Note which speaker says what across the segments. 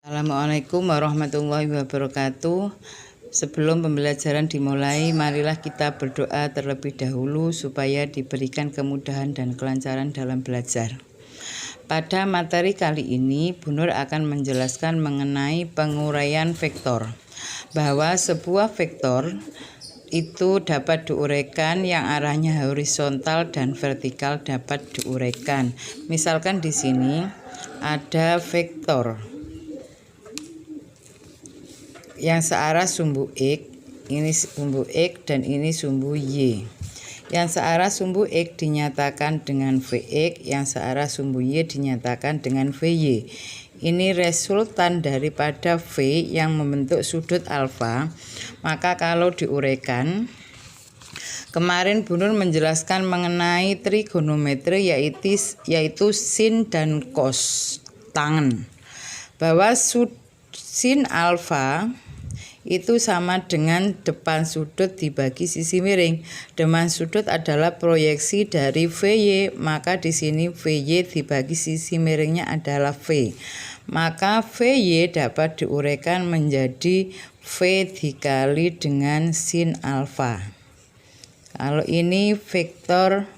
Speaker 1: Assalamualaikum warahmatullahi wabarakatuh. Sebelum pembelajaran dimulai, marilah kita berdoa terlebih dahulu supaya diberikan kemudahan dan kelancaran dalam belajar. Pada materi kali ini, Bu Nur akan menjelaskan mengenai penguraian vektor. Bahwa sebuah vektor itu dapat diuraikan yang arahnya horizontal dan vertikal dapat diuraikan. Misalkan di sini ada vektor yang searah sumbu X, ini sumbu X dan ini sumbu Y. Yang searah sumbu X dinyatakan dengan Vx, yang searah sumbu Y dinyatakan dengan Vy. Ini resultan daripada V yang membentuk sudut alfa. Maka kalau diuraikan, kemarin Bu Nur menjelaskan mengenai trigonometri yaitu sin dan cos tangen. Bahwa sin alfa itu sama dengan depan sudut dibagi sisi miring. Depan sudut adalah proyeksi dari Vy, maka di sini Vy dibagi sisi miringnya adalah V. Maka Vy dapat diuraikan menjadi V dikali dengan sin alfa. Kalau ini vektor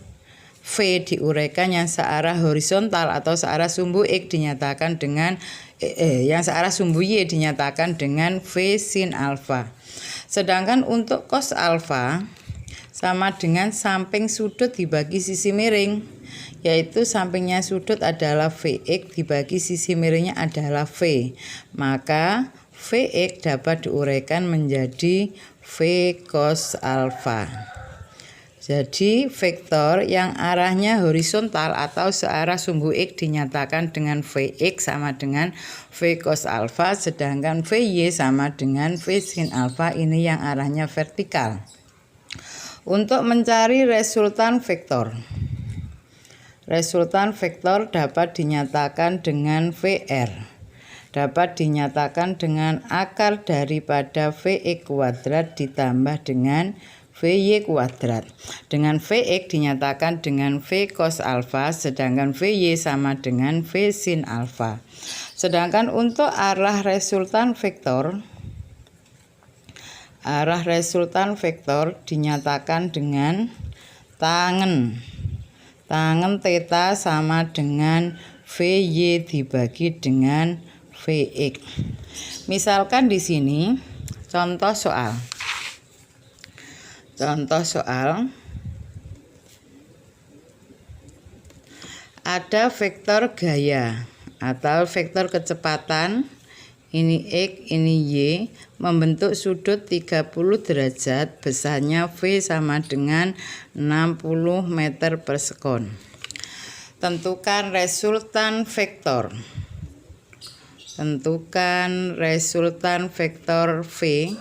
Speaker 1: V diuraikan yang searah horizontal atau searah sumbu X dinyatakan dengan yang searah sumbu Y dinyatakan dengan V sin alfa. Sedangkan untuk cos alfa sama dengan samping sudut dibagi sisi miring, yaitu sampingnya sudut adalah Vx dibagi sisi miringnya adalah V. Maka Vx dapat diuraikan menjadi V cos alfa. Jadi vektor yang arahnya horizontal atau searah sumbu X dinyatakan dengan Vx sama dengan V cos alfa, sedangkan Vy sama dengan V sin alfa, ini yang arahnya vertikal. Untuk mencari resultan vektor. Resultan vektor dapat dinyatakan dengan Vr. Dapat dinyatakan dengan akar daripada Vx kuadrat ditambah dengan Vy kuadrat. Dengan Vx dinyatakan dengan V cos alfa, sedangkan Vy sama dengan V sin alfa. Sedangkan untuk arah resultan vektor dinyatakan dengan tangen. Tangen theta sama dengan Vy dibagi dengan Vx. Misalkan di sini contoh soal. Ada vektor gaya atau vektor kecepatan, ini X, ini Y, membentuk sudut 30 derajat, besarnya V sama dengan 60 meter per sekon. Tentukan resultan vektor. Tentukan resultan vektor V.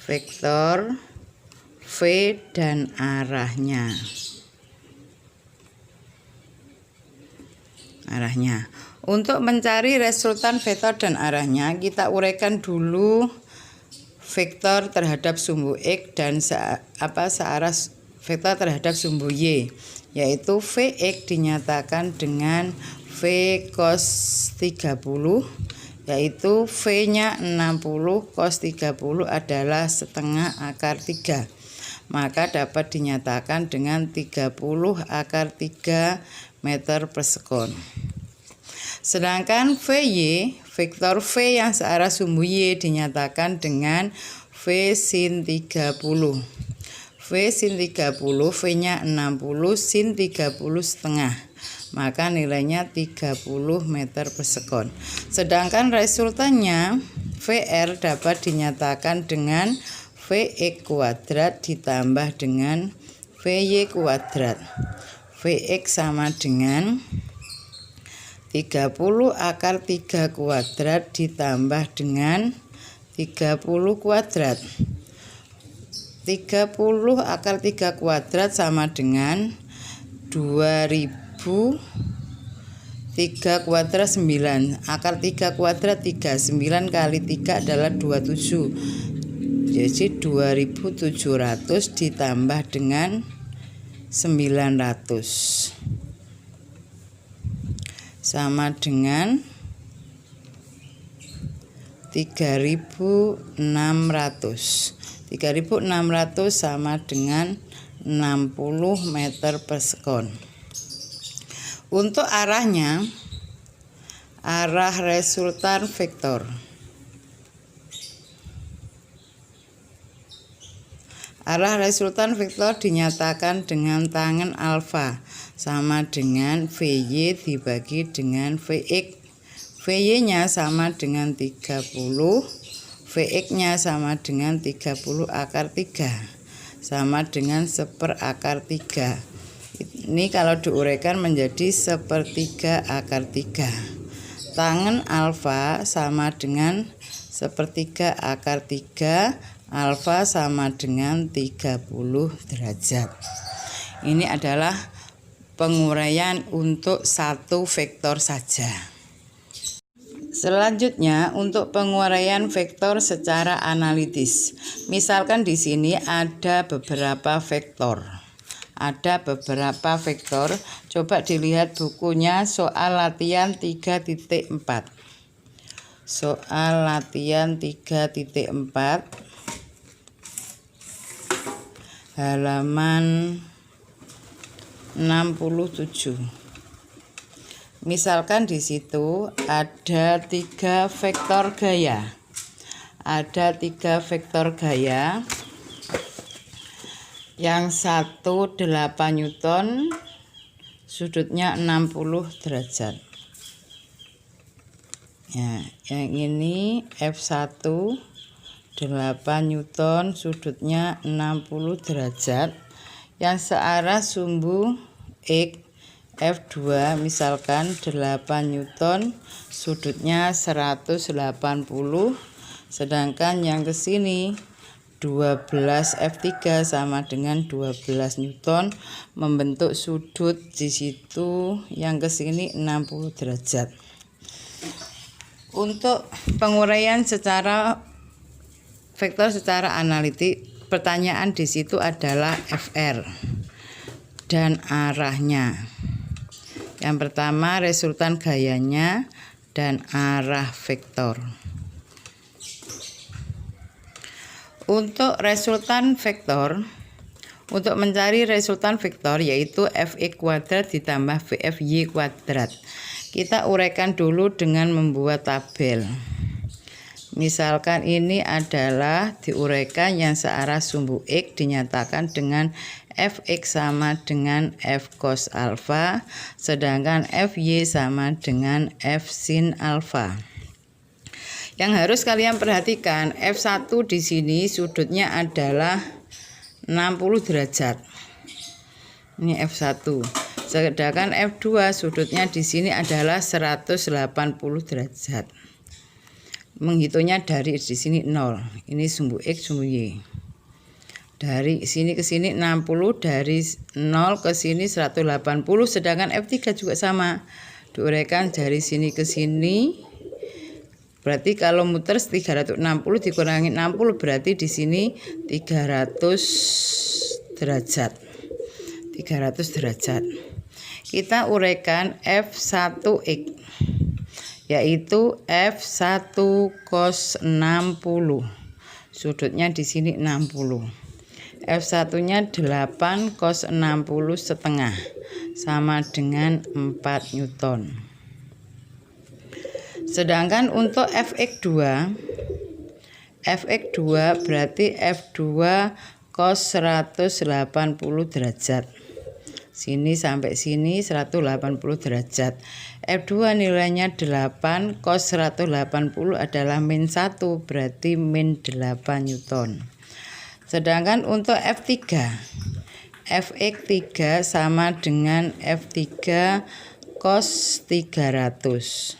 Speaker 1: Vektor V dan arahnya. Untuk mencari resultan vektor dan arahnya, kita uraikan dulu vektor terhadap sumbu X dan searah vektor terhadap sumbu Y, yaitu Vx dinyatakan dengan V cos 30, yaitu V-nya 60, cos 30 adalah setengah akar 3. Maka dapat dinyatakan dengan 30 akar 3 meter per sekon. Sedangkan Vy, vektor V yang searah sumbu Y dinyatakan dengan V sin 30. V sin 30, V-nya 60, sin 30 setengah. Maka nilainya 30 meter per sekon. Sedangkan resultannya Vr dapat dinyatakan dengan Vx kuadrat ditambah dengan Vy kuadrat. Vx sama dengan 30 akar 3 kuadrat ditambah dengan 30 kuadrat. 30 akar 3 kuadrat sama dengan 2000. 3 kuadrat 9, akar 3 kuadrat 3, 9 kali 3 adalah 27. Jadi 2700 ditambah dengan 900. sama dengan 3.600. 3.600 sama dengan 60 meter per sekon. Untuk arahnya, arah resultan vektor. Arah resultan vektor dinyatakan dengan tangen alfa sama dengan VY dibagi dengan VX. VY-nya sama dengan 30, VX-nya sama dengan 30 akar 3, sama dengan 1/3. Ini kalau diuraikan menjadi 1/3 akar 3. Tangen alfa sama dengan 1/3 akar 3, alfa sama dengan 30 derajat. Ini adalah penguraian untuk satu vektor saja. Selanjutnya untuk penguraian vektor secara analitis. Misalkan di sini ada beberapa vektor. Coba dilihat bukunya soal latihan 3.4. Soal latihan 3.4 halaman 67. Misalkan di situ ada 3 vektor gaya. Yang satu 8 Newton, sudutnya 60 derajat. Ya, yang ini F1 8 Newton, sudutnya 60 derajat. Yang searah sumbu X F2 misalkan 8 Newton, sudutnya 180, sedangkan yang ke sini 12 F3 sama dengan 12 Newton, membentuk sudut di situ yang ke sini 60 derajat. Untuk penguraian secara vektor secara analitik, pertanyaan di situ adalah FR dan arahnya. Yang pertama resultan gayanya dan arah vektor. Untuk resultan vektor, untuk mencari resultan vektor yaitu Fx kuadrat ditambah Vfy kuadrat. Kita uraikan dulu dengan membuat tabel. Misalkan ini adalah diuraikan yang searah sumbu X dinyatakan dengan Fx sama dengan F cos alfa, sedangkan Fy sama dengan F sin alfa. Yang harus kalian perhatikan, F1 di sini sudutnya adalah 60 derajat. Ini F1. Sedangkan F2 sudutnya di sini adalah 180 derajat. Menghitungnya dari di sini 0. Ini sumbu X, sumbu Y. Dari sini ke sini 60, dari 0 ke sini 180, sedangkan F3 juga sama. Diuraikan dari sini ke sini. Berarti kalau muter 360 dikurangi 60 berarti di sini 300 derajat. 300 derajat. Kita uraikan F1X yaitu F1 cos 60. Sudutnya di sini 60. F1-nya 8 cos 60 setengah sama dengan 4 Newton. Sedangkan untuk Fx2 berarti F2 cos 180 derajat. Sini sampai sini 180 derajat. F2 nilainya 8 cos 180 adalah min 1 berarti min 8 Newton. Sedangkan untuk F3 Fx3 sama dengan F3 cos 300.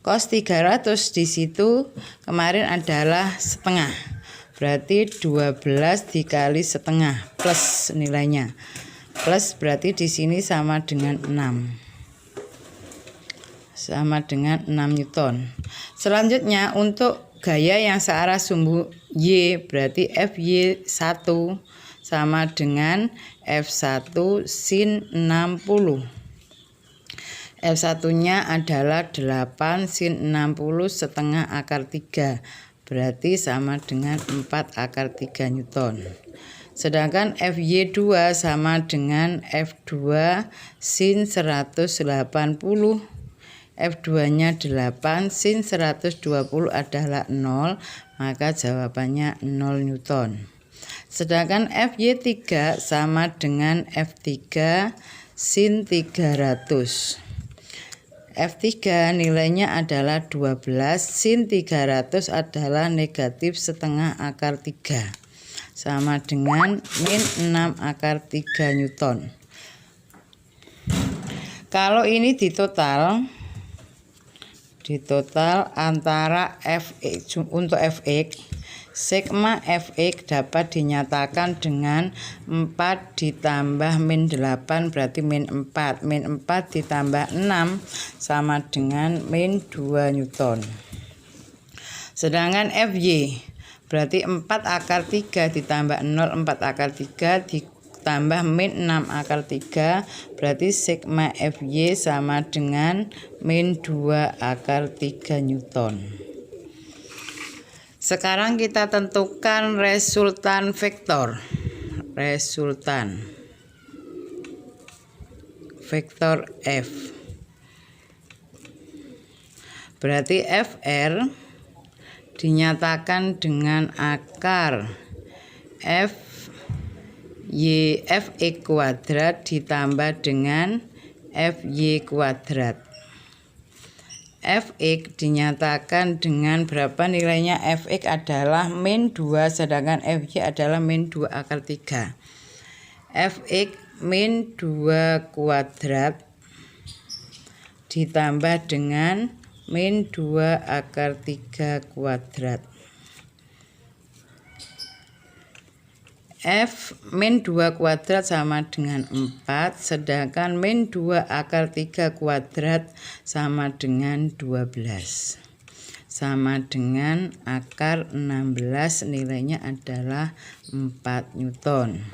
Speaker 1: Cos 300 di situ kemarin adalah setengah. Berarti 12 dikali setengah plus nilainya. Plus berarti di sini sama dengan 6. Sama dengan 6 Newton. Selanjutnya untuk gaya yang searah sumbu Y berarti Fy1 sama dengan F1 sin 60. F1-nya adalah 8 sin 60 setengah akar 3. Berarti sama dengan 4 akar 3 Newton. Sedangkan FY2 sama dengan F2 sin 180. F2-nya 8 sin 120 adalah 0, maka jawabannya 0 Newton. Sedangkan FY3 sama dengan F3 sin 300. F3 nilainya adalah 12, sin 300 adalah negatif setengah akar 3. Sama dengan min 6 akar 3 Newton. Kalau ini ditotal antara Fx untuk Fx, sigma Fx dapat dinyatakan dengan 4 ditambah min 8 berarti min 4. Min 4 ditambah 6 sama dengan min 2 Newton. Sedangkan Fy berarti 4 akar 3 ditambah 0, 4 akar 3 ditambah min 6 akar 3 berarti sigma Fy sama dengan min 2 akar 3 Newton. Sekarang kita tentukan resultan vektor. Resultan vektor F. Berarti Fr dinyatakan dengan akar Fx kuadrat ditambah dengan Fy kuadrat. Fx dinyatakan dengan berapa nilainya? Fx adalah min 2 sedangkan Fy adalah min 2 akar 3. Fx min 2 kuadrat ditambah dengan min 2 akar 3 kuadrat. F min 2 kuadrat sama dengan 4, sedangkan min 2 akar 3 kuadrat sama dengan 12. Sama dengan akar 16, nilainya adalah 4 Newton.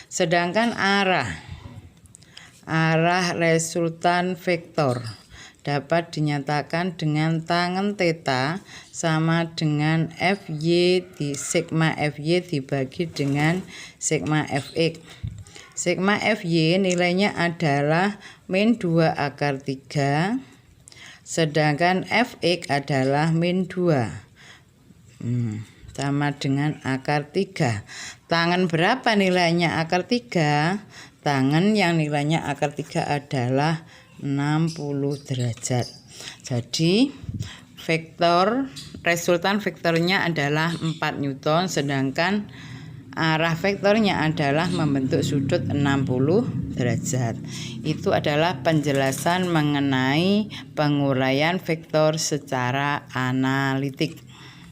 Speaker 1: Sedangkan arah resultan vektor dapat dinyatakan dengan tangen theta sama dengan Fy di sigma Fy dibagi dengan sigma Fx. Sigma Fy nilainya adalah min 2 akar 3 sedangkan Fx adalah min 2 sama dengan akar 3. Tangen berapa nilainya akar 3? Tangen yang nilainya akar 3 adalah 60 derajat. Jadi resultan vektornya adalah 4 Newton, sedangkan arah vektornya adalah membentuk sudut 60 derajat. Itu adalah penjelasan mengenai penguraian vektor secara analitik.